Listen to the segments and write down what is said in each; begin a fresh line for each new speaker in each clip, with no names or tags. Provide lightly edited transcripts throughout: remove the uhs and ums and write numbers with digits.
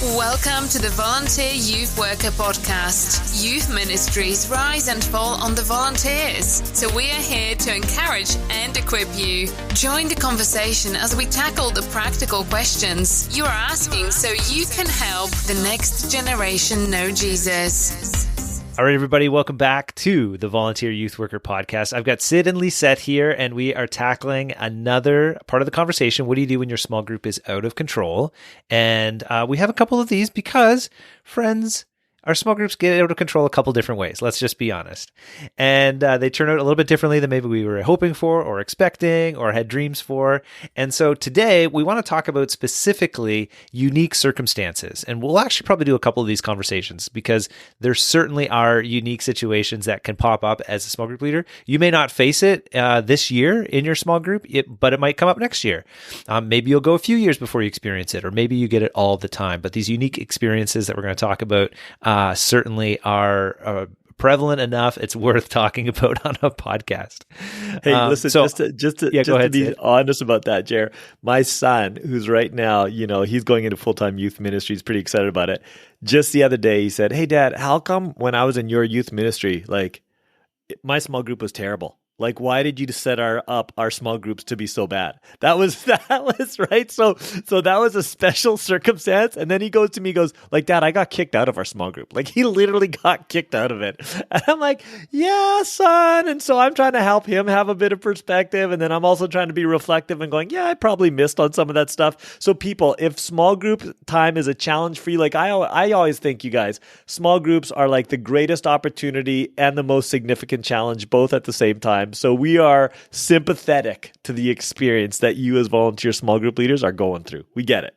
Welcome to the Volunteer Youth Worker Podcast. Youth ministries rise and fall on the volunteers. So we are here to encourage and equip you. Join the conversation as we tackle the practical questions you are asking so you can help the next generation know Jesus.
All right, everybody, welcome back to the Volunteer Youth Worker Podcast. I've got Sid and Lisette here, and we are tackling another part of the conversation. What do you do when your small group is out of control? And we have a couple of these because, friends, our small groups get out of control a couple different ways. Let's just be honest. And they turn out a little bit differently than maybe we were hoping for or expecting or had dreams for. And so today we want to talk about specifically unique circumstances. And we'll actually probably do a couple of these conversations because there certainly are unique situations that can pop up as a small group leader. You may not face it this year in your small group, but it might come up next year. Maybe you'll go a few years before you experience it, or maybe you get it all the time. But these unique experiences that we're going to talk about certainly are prevalent enough. It's worth talking about on a podcast.
Hey, listen, just to be honest about that, Jer, my son, who's right now, he's going into full-time youth ministry. He's pretty excited about it. Just the other day, he said, "Hey, Dad, how come when I was in your youth ministry, my small group was terrible? Why did you set up our small groups to be so bad?" That was right. So that was a special circumstance. And then he goes to me, "Dad, I got kicked out of our small group." He literally got kicked out of it. And I'm like, "Yeah, son." And so I'm trying to help him have a bit of perspective. And then I'm also trying to be reflective and going, "Yeah, I probably missed on some of that stuff." So people, if small group time is a challenge for you, I always think, you guys, small groups are the greatest opportunity and the most significant challenge both at the same time. So we are sympathetic to the experience that you as volunteer small group leaders are going through. We get it.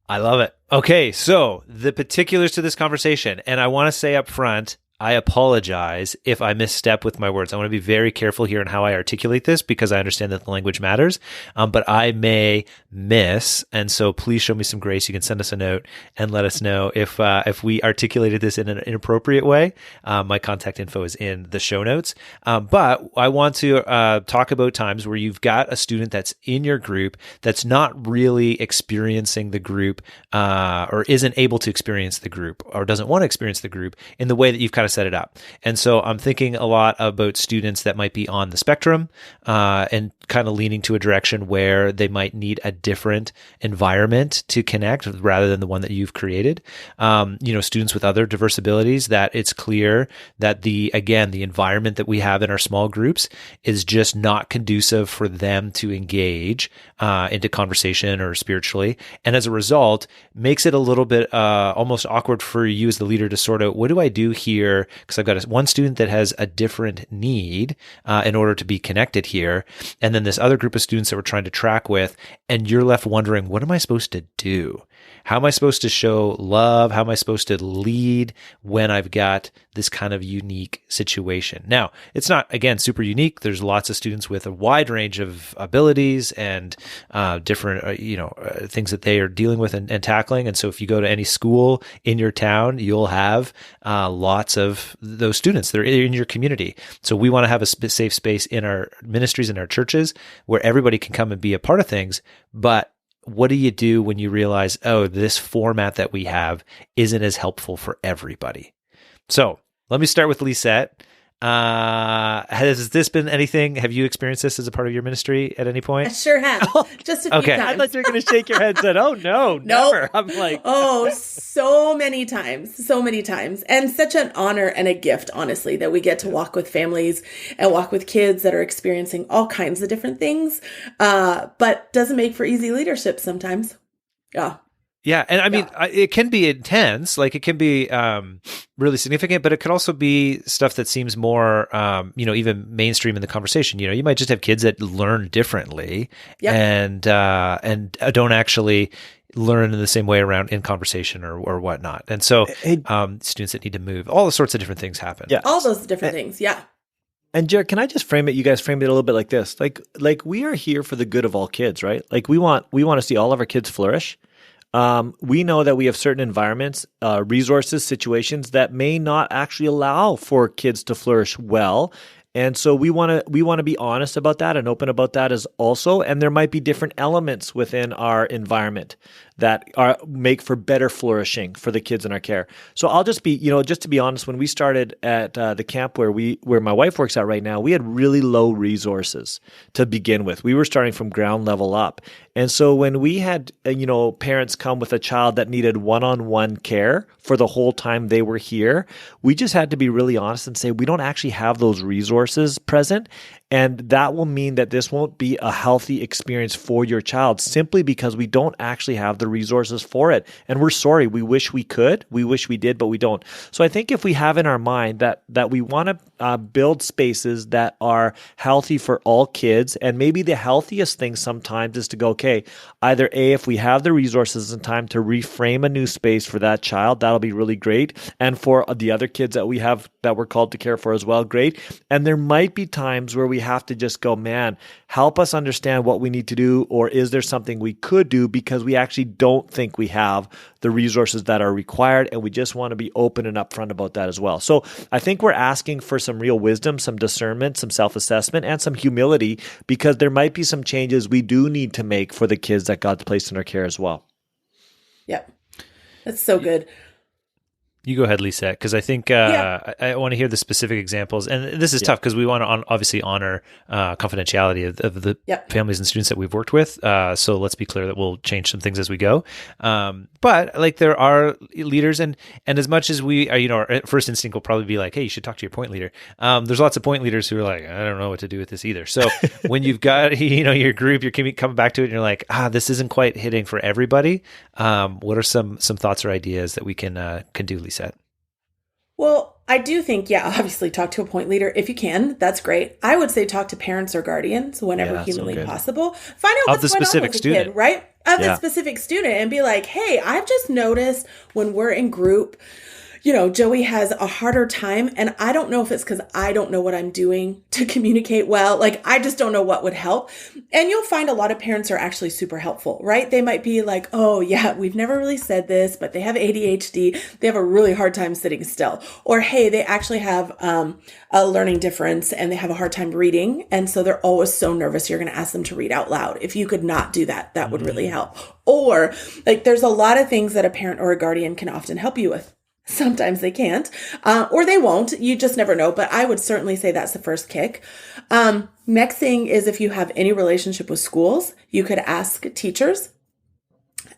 I love it. Okay, so the particulars to this conversation, and I want to say up front, I apologize if I misstep with my words. I want to be very careful here in how I articulate this because I understand that the language matters, but I may miss, and so please show me some grace. You can send us a note and let us know if we articulated this in an inappropriate way. My contact info is in the show notes, but I want to talk about times where you've got a student that's in your group that's not really experiencing the group or isn't able to experience the group or doesn't want to experience the group in the way that you've kind of set it up. And so I'm thinking a lot about students that might be on the spectrum and kind of leaning to a direction where they might need a different environment to connect rather than the one that you've created. Students with other diverse abilities that it's clear that the environment that we have in our small groups is just not conducive for them to engage into conversation or spiritually. And as a result, makes it a little bit almost awkward for you as the leader to sort out, what do I do here? Because I've got one student that has a different need in order to be connected here. And then this other group of students that we're trying to track with, and you're left wondering, what am I supposed to do? How am I supposed to show love? How am I supposed to lead when I've got this kind of unique situation? Now, it's not, again, super unique. There's lots of students with a wide range of abilities and different, things that they are dealing with and tackling. And so if you go to any school in your town, you'll have lots of those students. They're in your community. So we want to have a safe space in our ministries and our churches where everybody can come and be a part of things. But what do you do when you realize, this format that we have isn't as helpful for everybody? So let me start with Lisette. Has this been anything? Have you experienced this as a part of your ministry at any point?
I sure have. Just a few times.
I thought you were going to shake your head and said, "Oh no, never." I'm like,
so many times. And such an honor and a gift, honestly, that we get to walk with families and walk with kids that are experiencing all kinds of different things. But doesn't make for easy leadership sometimes. Yeah.
Yeah. And I mean, it can be intense, it can be really significant, but it could also be stuff that seems more, even mainstream in the conversation. You might just have kids that learn differently and don't actually learn in the same way around in conversation or whatnot. And so students that need to move, all the sorts of different things happen.
Yeah. All those different things. Yeah.
And Jared, can I just frame it? You guys framed it a little bit like this. Like we are here for the good of all kids, right? We want to see all of our kids flourish. We know that we have certain environments, resources, situations that may not actually allow for kids to flourish well. And so we want to be honest about that and open about that as also. And there might be different elements within our environment that make for better flourishing for the kids in our care. So I'll just be, just to be honest, when we started at the camp where my wife works at right now, we had really low resources to begin with. We were starting from ground level up. And so when we had, parents come with a child that needed one-on-one care for the whole time they were here, we just had to be really honest and say, we don't actually have those resources present. And that will mean that this won't be a healthy experience for your child simply because we don't actually have the resources for it. And we're sorry. We wish we could. We wish we did, but we don't. So I think if we have in our mind that we want to build spaces that are healthy for all kids, and maybe the healthiest thing sometimes is to go, okay, either A, if we have the resources and time to reframe a new space for that child, that'll be really great. And for the other kids that we have that we're called to care for as well, great. And there might be times where we have to just go, man, help us understand what we need to do, or is there something we could do because we actually don't think we have the resources that are required, and we just want to be open and upfront about that as well. So I think we're asking for some real wisdom, some discernment, some self-assessment, and some humility, because there might be some changes we do need to make for the kids that God's placed in our care as well.
Yep. That's so good.
You go ahead, Lisette, because I think I want to hear the specific examples. And this is tough because we want to obviously honor confidentiality of the families and students that we've worked with. So let's be clear that we'll change some things as we go. But like there are leaders, and as much as we are, our first instinct will probably be like, hey, you should talk to your point leader. There's lots of point leaders who are like, I don't know what to do with this either. So when you've got, your group, you're coming back to it and you're like, this isn't quite hitting for everybody. What are some thoughts or ideas that we can do, Lisette?
Well, I do think, obviously talk to a point leader if you can. That's great. I would say talk to parents or guardians whenever humanly possible. Find out what's going on with the kid, right? Of the specific student, and be like, hey, I've just noticed when we're in group, Joey has a harder time, and I don't know if it's because I don't know what I'm doing to communicate well. Like, I just don't know what would help. And you'll find a lot of parents are actually super helpful, right? They might be like, oh yeah, we've never really said this, but they have ADHD. They have a really hard time sitting still. Or, hey, they actually have a learning difference and they have a hard time reading. And so they're always so nervous. You're going to ask them to read out loud. If you could not do that, that would really help. Or like, there's a lot of things that a parent or a guardian can often help you with. Sometimes they can't, or they won't. You just never know. But I would certainly say that's the first kick. Next thing is if you have any relationship with schools, you could ask teachers,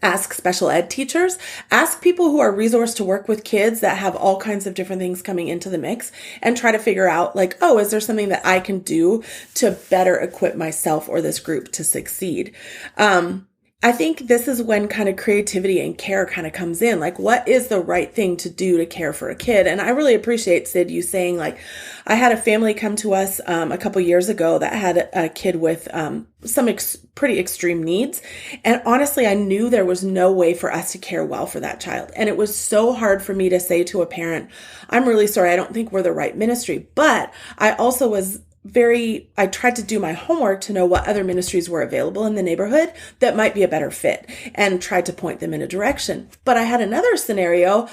ask special ed teachers, ask people who are resourced to work with kids that have all kinds of different things coming into the mix, and try to figure out like, oh, is there something that I can do to better equip myself or this group to succeed? I think this is when kind of creativity and care kind of comes in. Like, what is the right thing to do to care for a kid? And I really appreciate, Sid, you saying, like, I had a family come to us a couple years ago that had a kid with some pretty extreme needs. And honestly, I knew there was no way for us to care well for that child. And it was so hard for me to say to a parent, I'm really sorry, I don't think we're the right ministry. But I also was I tried to do my homework to know what other ministries were available in the neighborhood that might be a better fit, and tried to point them in a direction. But I had another scenario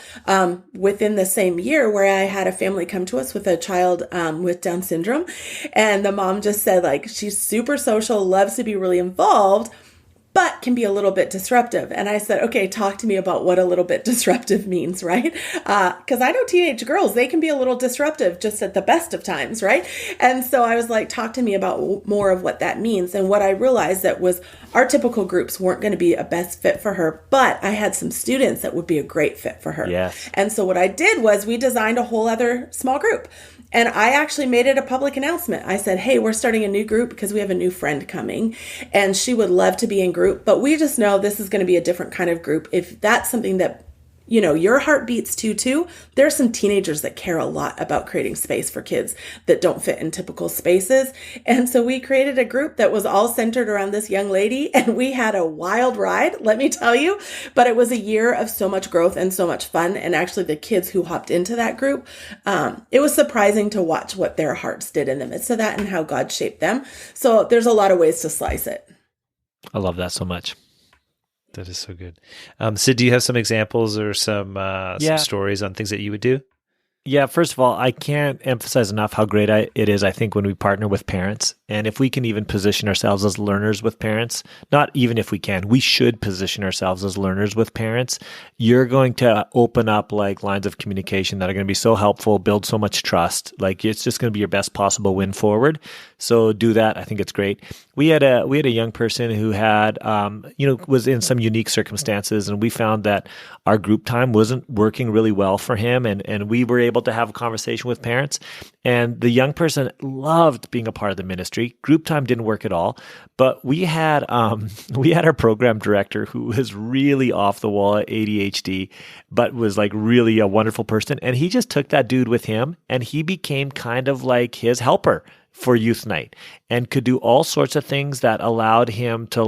within the same year where I had a family come to us with a child with Down syndrome. And the mom just said, like, she's super social, loves to be really involved, but can be a little bit disruptive. And I said, okay, talk to me about what a little bit disruptive means, right? Because I know teenage girls, they can be a little disruptive just at the best of times, right? And so I was like, talk to me about more of what that means. And what I realized that was our typical groups weren't going to be a best fit for her, but I had some students that would be a great fit for her.
Yes.
And so what I did was we designed a whole other small group. And I actually made it a public announcement. I said, hey, we're starting a new group because we have a new friend coming and she would love to be in group, but we just know this is going to be a different kind of group. If that's something that, your heart beats too, there are some teenagers that care a lot about creating space for kids that don't fit in typical spaces. And so we created a group that was all centered around this young lady, and we had a wild ride, let me tell you, but it was a year of so much growth and so much fun. And actually the kids who hopped into that group, it was surprising to watch what their hearts did in the midst of that and how God shaped them. So there's a lot of ways to slice it.
I love that so much.
That is so good. Sid, do you have some examples or some stories on things that you would do?
Yeah, first of all, I can't emphasize enough how great it is, I think, when we partner with parents. And if we can even position ourselves as learners with parents, not even if we can, we should position ourselves as learners with parents. You're going to open up like lines of communication that are going to be so helpful, build so much trust. Like it's just going to be your best possible win forward. So do that. I think it's great. We had a young person who had, was in some unique circumstances, and we found that our group time wasn't working really well for him. And we were able to have a conversation with parents, and the young person loved being a part of the ministry. Group time didn't work at all, but we had our program director who was really off the wall at ADHD, but was like really a wonderful person. And he just took that dude with him, and he became kind of like his helper for youth night, and could do all sorts of things that allowed him to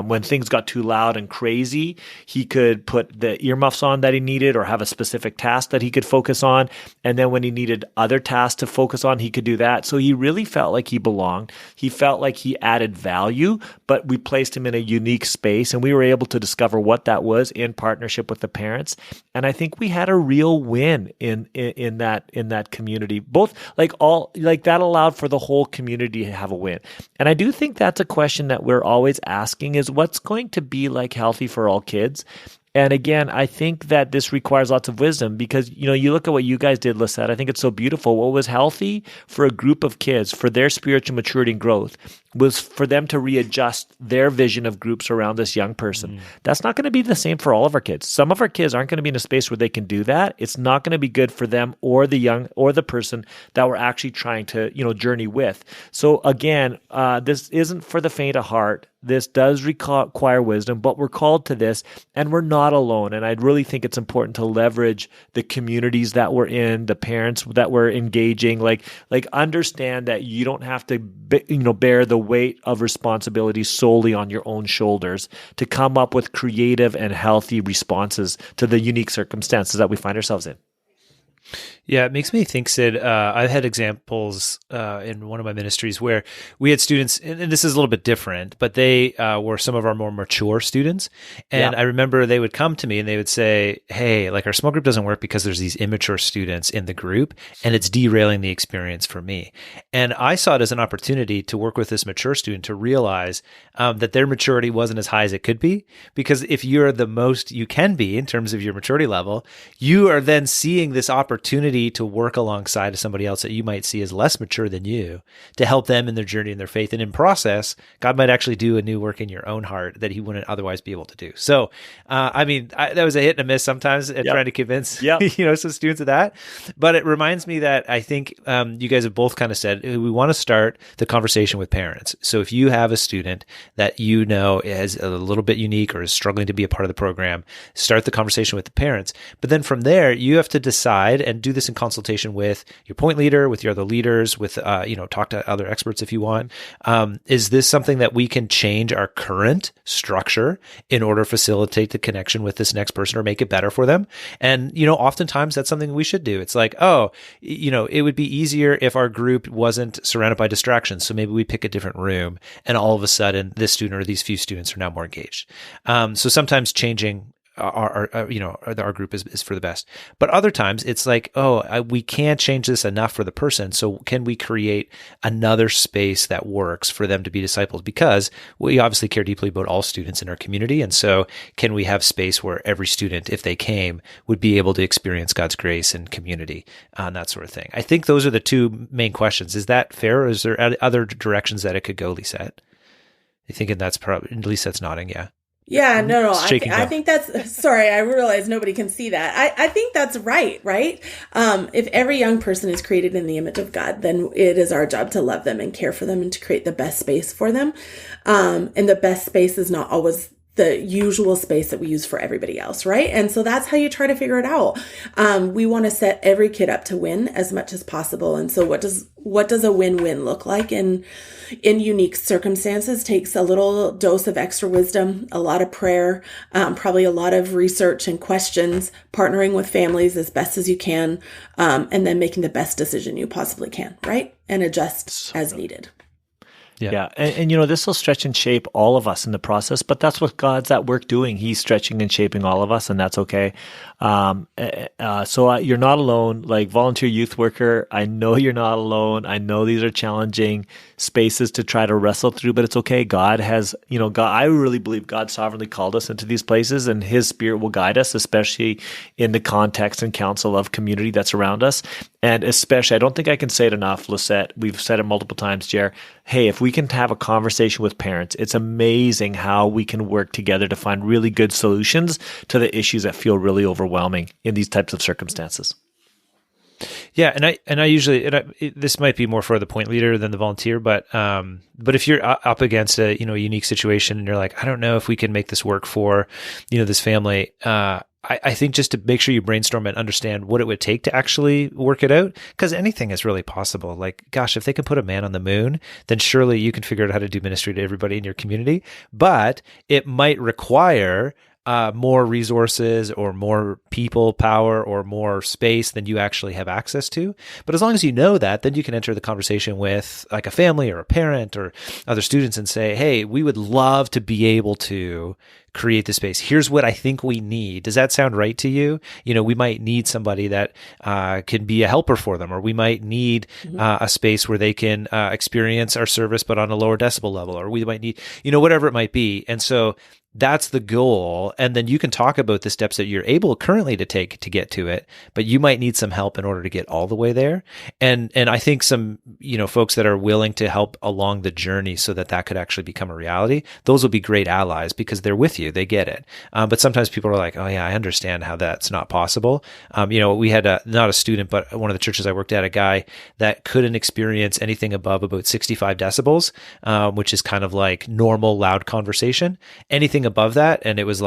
when things got too loud and crazy, he could put the earmuffs on that he needed or have a specific task that he could focus on. And then when he needed other tasks to focus on, he could do that. So he really felt like he belonged. He felt like he added value, but we placed him in a unique space, and we were able to discover what that was in partnership with the parents. And I think we had a real win in that community. Both that allowed for the whole community to have a win. And I do think that's a question that we're always asking, is what's going to be like healthy for all kids? And again, I think that this requires lots of wisdom, because, you look at what you guys did, Lisette. I think it's so beautiful. What was healthy for a group of kids, for their spiritual maturity and growth, was for them to readjust their vision of groups around this young person. That's not going to be the same for all of our kids. Some of our kids aren't going to be in a space where they can do that. It's not going to be good for them or the young or the person that we're actually trying to, journey with. So again, this isn't for the faint of heart. This does require wisdom, but we're called to this, and we're not alone. And I really think it's important to leverage the communities that we're in, the parents that we're engaging, like understand that you don't have to, bear the weight of responsibility solely on your own shoulders to come up with creative and healthy responses to the unique circumstances that we find ourselves in.
Yeah, it makes me think, Sid, I've had examples in one of my ministries where we had students, and this is a little bit different, but they were some of our more mature students. And I remember they would come to me and they would say, hey, our small group doesn't work because there's these immature students in the group, and it's derailing the experience for me. And I saw it as an opportunity to work with this mature student to realize that their maturity wasn't as high as it could be, because if you're the most you can be in terms of your maturity level, you are then seeing this opportunity to work alongside of somebody else that you might see as less mature than you, to help them in their journey and their faith. And in process, God might actually do a new work in your own heart that he wouldn't otherwise be able to do. So, that was a hit and a miss sometimes at trying to convince, some students of that. But it reminds me that I think you guys have both kind of said, we want to start the conversation with parents. So if you have a student that is a little bit unique or is struggling to be a part of the program, start the conversation with the parents. But then from there, you have to decide and do this in consultation with your point leader, with your other leaders, with, talk to other experts if you want. Is this something that we can change our current structure in order to facilitate the connection with this next person or make it better for them? And, oftentimes that's something we should do. It's like, it would be easier if our group wasn't surrounded by distractions. So maybe we pick a different room, and all of a sudden this student or these few students are now more engaged. So sometimes changing our group is for the best. But other times it's like, we can't change this enough for the person. So can we create another space that works for them to be discipled? Because we obviously care deeply about all students in our community. And so can we have space where every student, if they came, would be able to experience God's grace and community and that sort of thing? I think those are the two main questions. Is that fair? Or is there other directions that it could go, Lisette? You thinking that's probably, Lisette's nodding, yeah.
Yeah, no. I think that's, sorry, I realize nobody can see that. I think that's right? If every young person is created in the image of God, then it is our job to love them and care for them and to create the best space for them. And the best space is not always the usual space that we use for everybody else, right? And so that's how you try to figure it out. We want to set every kid up to win as much as possible. And so what does a win-win look like in unique circumstances? Takes a little dose of extra wisdom, a lot of prayer, probably a lot of research and questions, partnering with families as best as you can, and then making the best decision you possibly can, right? And adjust as needed.
Yeah. And this will stretch and shape all of us in the process, but that's what God's at work doing. He's stretching and shaping all of us, and that's okay. So you're not alone. Like volunteer youth worker, I know you're not alone. I know these are challenging spaces to try to wrestle through, but it's okay. God has, God, I really believe God sovereignly called us into these places, and His Spirit will guide us, especially in the context and counsel of community that's around us. And especially, I don't think I can say it enough, Lisette. We've said it multiple times, Jer. Hey, if we can have a conversation with parents, it's amazing how we can work together to find really good solutions to the issues that feel really overwhelming in these types of circumstances.
Yeah, and I usually this might be more for the point leader than the volunteer, but if you're up against a unique situation and you're like, I don't know if we can make this work for this family, I think just to make sure you brainstorm and understand what it would take to actually work it out, because anything is really possible. Like, gosh, if they can put a man on the moon, then surely you can figure out how to do ministry to everybody in your community. But it might require more resources or more people power or more space than you actually have access to. But as long as you know that, then you can enter the conversation with like a family or a parent or other students and say, hey, we would love to be able to create the space. Here's what I think we need. Does that sound right to you? We might need somebody that can be a helper for them, or we might need a space where they can experience our service, but on a lower decibel level, or we might need, whatever it might be. And so that's the goal. And then you can talk about the steps that you're able currently to take to get to it, but you might need some help in order to get all the way there. And I think some, folks that are willing to help along the journey so that could actually become a reality, those will be great allies because they're with you. They get it. But sometimes people are like, oh yeah, I understand how that's not possible. We had not a student, but one of the churches I worked at, a guy that couldn't experience anything above about 65 decibels, which is kind of like normal loud conversation. Anything above that, and it was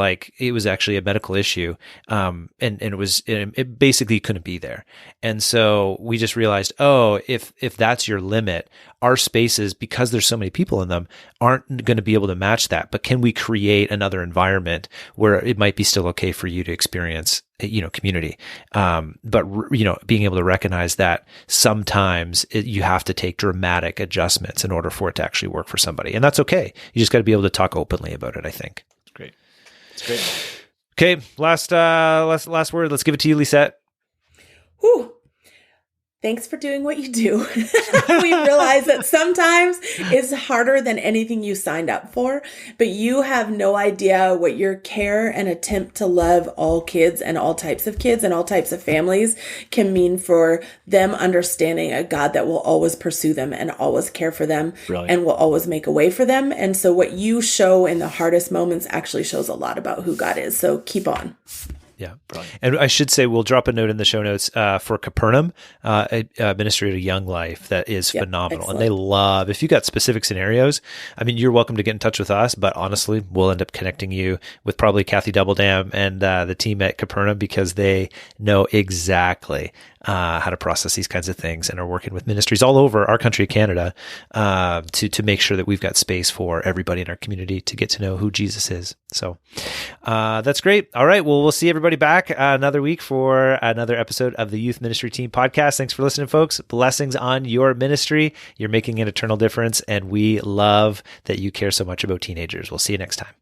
actually a medical issue, and it basically couldn't be there. And so we just realized, if that's your limit, our spaces, because there's so many people in them, aren't going to be able to match that. But can we create another environment where it might be still okay for you to experience community, but being able to recognize that sometimes you have to take dramatic adjustments in order for it to actually work for somebody, and that's okay. You just got to be able to talk openly about it, I think.
It's great.
Okay, last word. Let's give it to you, Lisette.
Whew. Thanks for doing what you do. We realize that sometimes it's harder than anything you signed up for, but you have no idea what your care and attempt to love all kids and all types of kids and all types of families can mean for them understanding a God that will always pursue them and always care for them. Brilliant. And will always make a way for them. And so what you show in the hardest moments actually shows a lot about who God is. So keep on.
Yeah. Brilliant. And I should say, we'll drop a note in the show notes for Capernaum, a ministry to young life that is phenomenal. Excellent. And they love, if you got specific scenarios, you're welcome to get in touch with us, but honestly, we'll end up connecting you with probably Kathy Doubledam and the team at Capernaum, because they know exactly how to process these kinds of things and are working with ministries all over our country, Canada, to make sure that we've got space for everybody in our community to get to know who Jesus is. So that's great. All right. Well, we'll see everybody back another week for another episode of the Youth Ministry Team Podcast. Thanks for listening, folks. Blessings on your ministry. You're making an eternal difference, and we love that you care so much about teenagers. We'll see you next time.